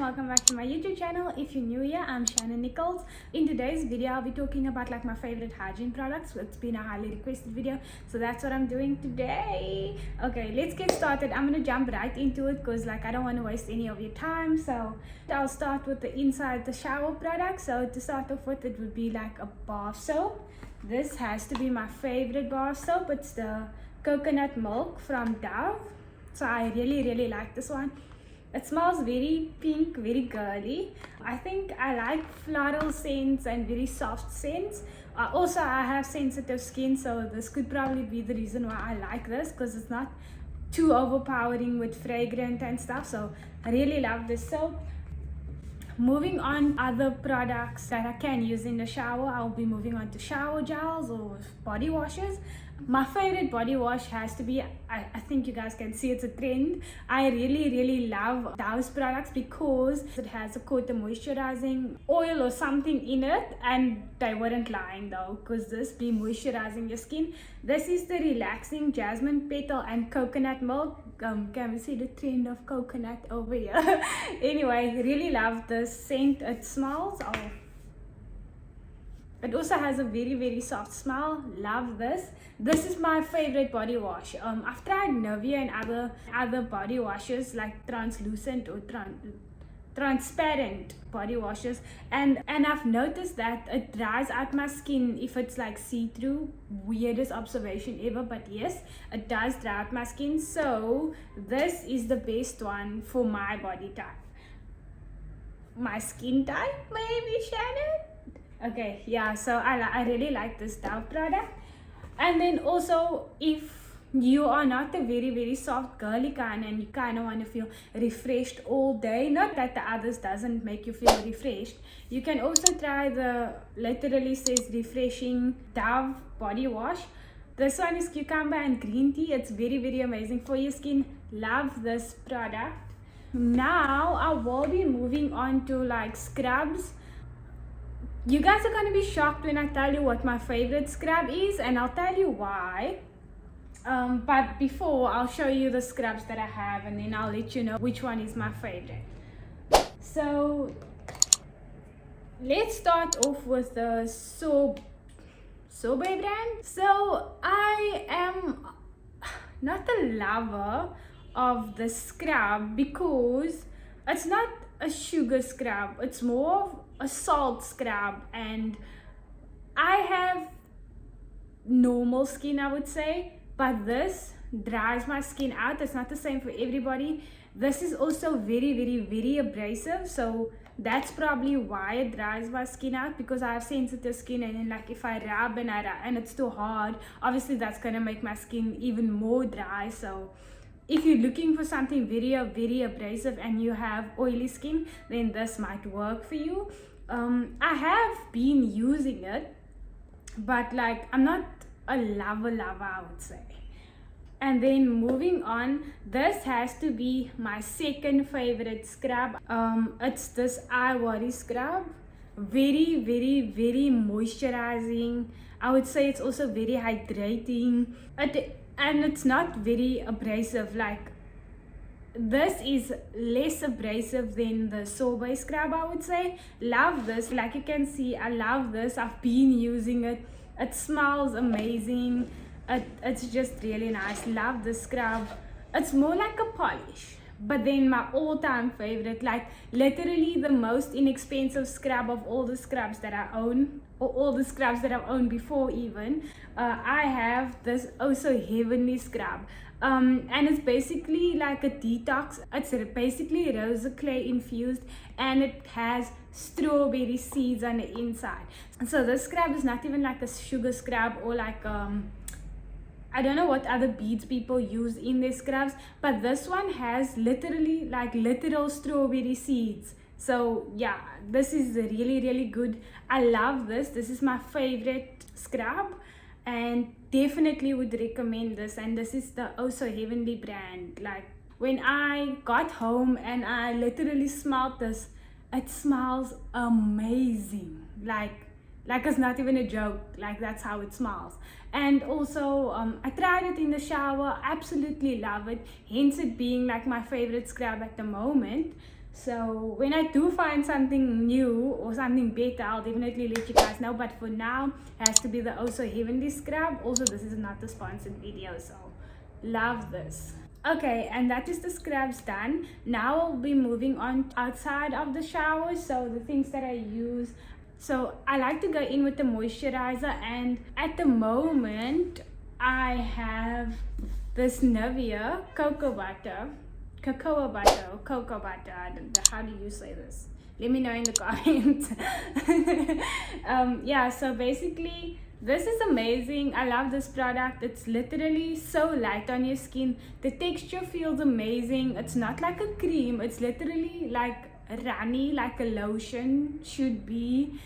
welcome back to my YouTube channel. If you're new here, I'm Shannon Nichols. In today's video, I'll be talking about like my favorite hygiene products. It's been a highly requested video, so that's what I'm doing today. Okay, let's get started. I'm gonna jump right into it because like I don't want to waste any of your time. So I'll start with the inside the shower product. So to start off with, it would be like a bath soap. This has to be my favorite bath soap. It's the coconut milk from Dove. So I really like this one. It smells very pink, very girly. I think I like floral scents and very soft scents. Also, I have sensitive skin, so this could probably be the reason why I like this, because it's not too overpowering with fragrance and stuff. So I really love this soap. Moving on, other products that I can use in the shower, I'll be moving on to shower gels or body washes. My favorite body wash has to be, I think you guys can see it's a trend. I really love Dove's products because it has a coat of moisturizing oil or something in it, and they weren't lying though, because this be moisturizing your skin. This is the relaxing jasmine petal and coconut milk. Can we see the trend of coconut over here? Anyway, really love this scent. It smells. It also has a very soft smell. Love this. This is my favorite body wash. I've tried Nivea and other body washes like translucent or transparent body washes, and I've noticed that it dries out my skin if it's like see-through. Weirdest observation ever, but yes, it does dry out my skin. So this is the best one for my body type, my skin type, maybe, Shannon. Okay, yeah, so I really like this Dove product. And then also, if you are not a very soft girly kind and you kind of want to feel refreshed all day, not that the others doesn't make you feel refreshed, you can also try the literally says refreshing Dove body wash. This one is cucumber and green tea. It's very amazing for your skin. Love this product. Now I will be moving on to like scrubs. You guys are going to be shocked when I tell you what my favorite scrub is, and I'll tell you why. But before, I'll show you the scrubs that I have, and then I'll let you know which one is my favorite. So let's start off with the Sobe brand. So I am not a lover of the scrub because it's not a sugar scrub. It's more of a salt scrub, and I have normal skin, I would say, but this dries my skin out. It's not the same for everybody. This is also very abrasive, so that's probably why it dries my skin out, because I have sensitive skin, and then like if I rub and it's too hard, obviously that's gonna make my skin even more dry. So if you're looking for something very abrasive and you have oily skin, then this might work for you. I have been using it, but like I'm not a lover, I would say. And then moving on, this has to be my second favorite scrub. It's this I Worry scrub. Very moisturizing. I would say it's also very hydrating. And it's not very abrasive. Like this is less abrasive than the Sobe scrub, I would say. Love this. Like you can see, I love this. I've been using it. It smells amazing. It's just really nice. Love the scrub. It's more like a polish. But then my all-time favorite, like literally the most inexpensive scrub of all the scrubs that I own, or all the scrubs that I've owned before even, I have this also heavenly scrub. And it's basically like a detox. It's basically rose clay infused, and it has strawberry seeds on the inside. So this scrub is not even like a sugar scrub or like I don't know what other beads people use in their scrubs, but this one has literally like literal strawberry seeds. So yeah, this is really good. I love this. This is my favorite scrub, and definitely would recommend this. And this is the Also Heavenly brand. Like when I got home and I literally smelled this, it smells amazing. Like it's not even a joke. Like that's how it smells. And also I tried it in the shower. Absolutely love it, hence it being like my favorite scrub at the moment. So when I do find something new or something better, I'll definitely let you guys know. But for now, it has to be the Oh So Heavenly scrub. Also, this is not a sponsored video, so love this. Okay, and that is the scrubs done. Now I'll be moving on outside of the shower. So the things that I use. So I like to go in with the moisturizer, and at the moment I have this Nivea cocoa butter, cocoa butter, or cocoa butter. I don't know, how do you say this? Let me know in the comments. Yeah, so basically this is amazing. I love this product. It's literally so light on your skin. The texture feels amazing. It's not like a cream, it's literally like runny, like a lotion should be.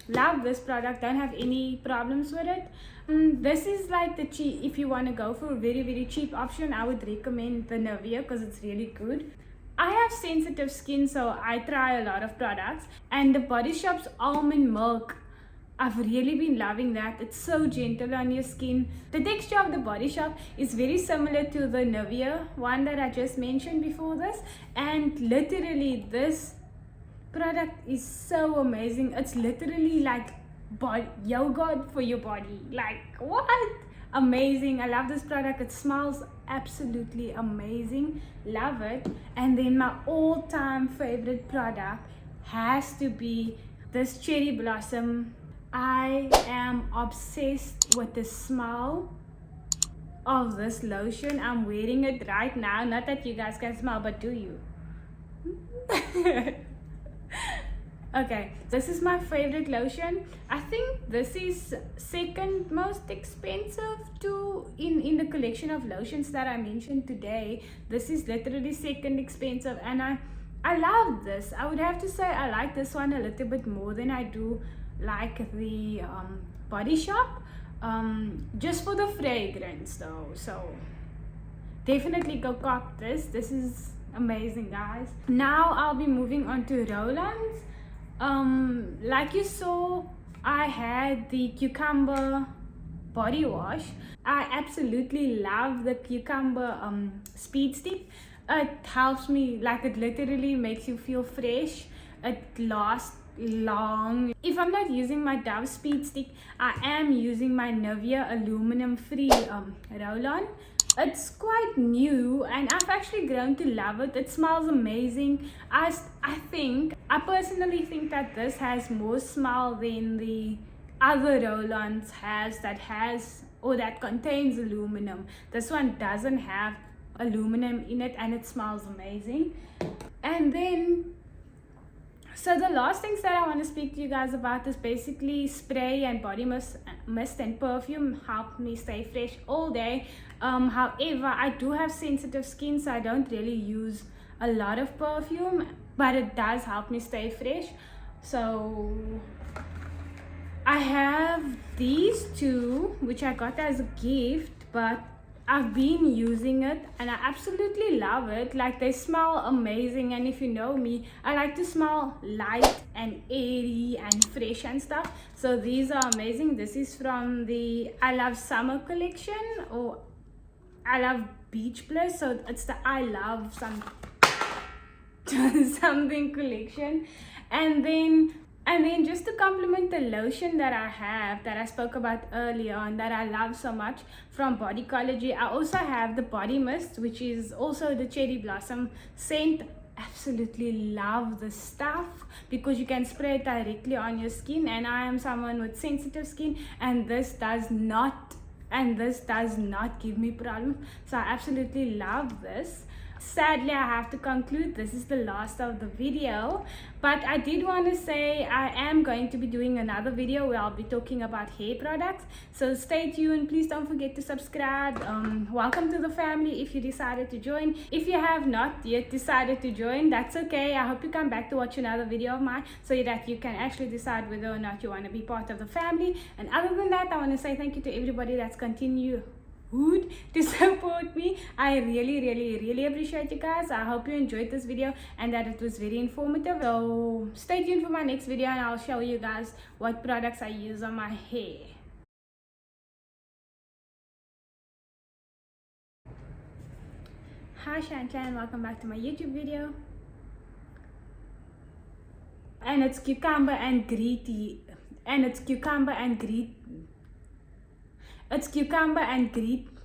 Love this product, don't have any problems with it. This is like the cheap, if you want to go for a very cheap option, I would recommend the Nivea because it's really good. I have sensitive skin, so I try a lot of products, and the Body Shop's almond milk, I've really been loving that. It's so gentle on your skin. The texture of the Body Shop is very similar to the Nivea one that I just mentioned before this, and literally this product is so amazing. It's literally like yogurt for your body. Like, what? Amazing. I love this product. It smells absolutely amazing. Love it. And then my all-time favorite product has to be this Cherry Blossom. I am obsessed with the smell of this lotion. I'm wearing it right now. Not that you guys can smell, but do you? Okay, this is my favorite lotion. I think this is second most expensive in the collection of lotions that I mentioned today. This is literally second expensive, and I love this. I would have to say I like this one a little bit more than I do like the Body Shop, just for the fragrance though. So definitely go cop this. This is amazing, guys. Now I'll be moving on to roll-ons. Like you saw, I had the cucumber body wash. I absolutely love the cucumber speed stick. It helps me, like, it literally makes you feel fresh. It lasts long. If I'm not using my Dove speed stick, I am using my Nivea aluminum free roll-on. It's quite new and I've actually grown to love it. It smells amazing. I personally think that this has more smell than the other roll-ons that contains aluminum. This one doesn't have aluminum in it and it smells amazing. And then, so the last things that I want to speak to you guys about is basically spray and body mist and perfume help me stay fresh all day. However, I do have sensitive skin, so I don't really use a lot of perfume, but it does help me stay fresh. So I have these two, which I got as a gift, but I've been using it and I absolutely love it. Like, they smell amazing, and if you know me, I like to smell light and airy and fresh and stuff. So these are amazing. This is from the I Love Summer collection, or I Love Beach Bliss. So it's the I Love something collection. And then just to complement the lotion that I have, that I spoke about earlier on, that I love so much, from Bodycology, I also have the body mist, which is also the Cherry Blossom scent. Absolutely love this stuff because you can spray it directly on your skin, and I am someone with sensitive skin, and this does not give me problems. So I absolutely love this. Sadly, I have to conclude this is the last of the video, but I did want to say I am going to be doing another video where I'll be talking about hair products, so stay tuned. Please don't forget to subscribe. Welcome to the family if you decided to join. If you have not yet decided to join, that's okay. I hope you come back to watch another video of mine so that you can actually decide whether or not you want to be part of the family. And other than that, I want to say thank you to everybody that's continued to support me. I really appreciate you guys. I hope you enjoyed this video and that it was very informative. So stay tuned for my next video and I'll show you guys what products I use on my hair. Hi Shanta, and welcome back to my YouTube video. and it's cucumber and green tea, and it's cucumber and green